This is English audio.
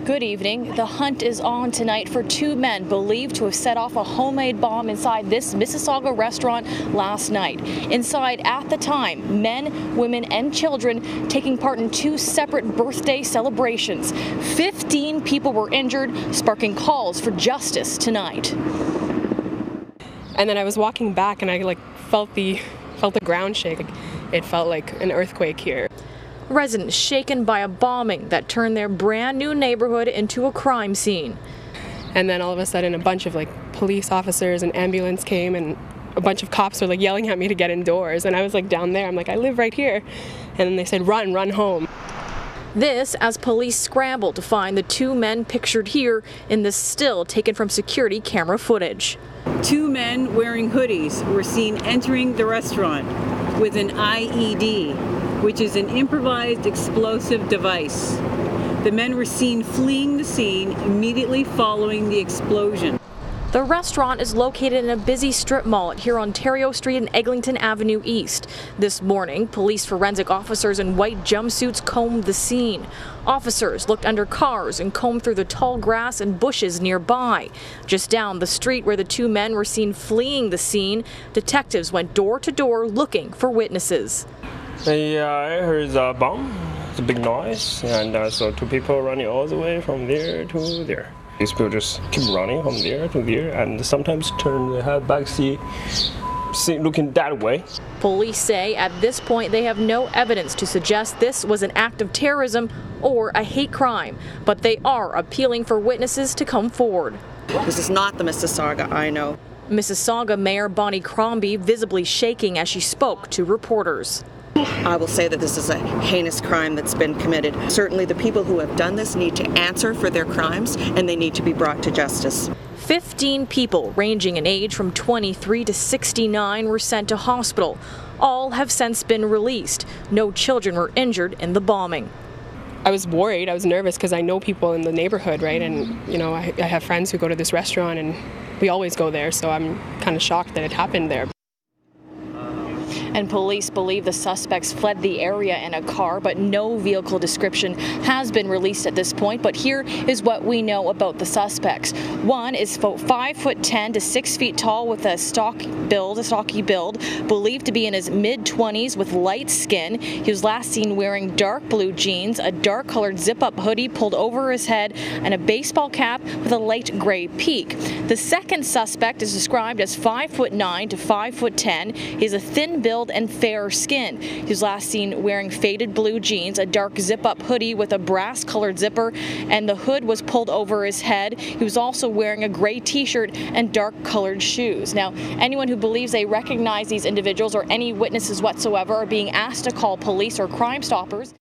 Good evening. The hunt is on tonight for two men believed to have set off a homemade bomb inside this Mississauga restaurant last night. Inside at the time, men, women, and children taking part in two separate birthday celebrations. 15 people were injured, sparking calls for justice tonight. And then I was walking back and I felt the ground shake. It felt like an earthquake here. Residents shaken by a bombing that turned their brand new neighborhood into a crime scene. And then all of a sudden a bunch of police officers and ambulance came, and a bunch of cops were yelling at me to get indoors, and I was down there. I'm like, I live right here. And then they said, run home. This as police scrambled to find the two men pictured here in this still taken from security camera footage. Two men wearing hoodies were seen entering the restaurant with an IED, which is an improvised explosive device. The men were seen fleeing the scene immediately following the explosion. The restaurant is located in a busy strip mall at here Ontario Street and Eglinton Avenue East. This morning, police forensic officers in white jumpsuits combed the scene. Officers looked under cars and combed through the tall grass and bushes nearby. Just down the street where the two men were seen fleeing the scene, detectives went door to door looking for witnesses. Yeah, I heard a bomb. It's a big noise, and so two people running all the way from there to there. These people just keep running from there to there, and sometimes turn their head back, see looking that way. Police say at this point they have no evidence to suggest this was an act of terrorism or a hate crime, but they are appealing for witnesses to come forward. This is not the Mississauga I know. Mississauga Mayor Bonnie Crombie visibly shaking as she spoke to reporters. I will say that this is a heinous crime that's been committed. Certainly the people who have done this need to answer for their crimes, and they need to be brought to justice. 15 people ranging in age from 23 to 69 were sent to hospital. All have since been released. No children were injured in the bombing. I was worried, I was nervous because I know people in the neighborhood, right? And I have friends who go to this restaurant and we always go there, so I'm kind of shocked that it happened there. And police believe the suspects fled the area in a car, but no vehicle description has been released at this point. But here is what we know about the suspects. One is 5'10" to 6 feet tall with a stocky build, believed to be in his mid-20s with light skin. He was last seen wearing dark blue jeans, a dark-colored zip-up hoodie pulled over his head, and a baseball cap with a light gray peak. The second suspect is described as 5'9" to 5'10". He has a thin build and fair skin. He was last seen wearing faded blue jeans, a dark zip-up hoodie with a brass-colored zipper, and the hood was pulled over his head. He was also wearing a gray t-shirt and dark-colored shoes. Now, anyone who believes they recognize these individuals or any witnesses whatsoever are being asked to call police or Crime Stoppers.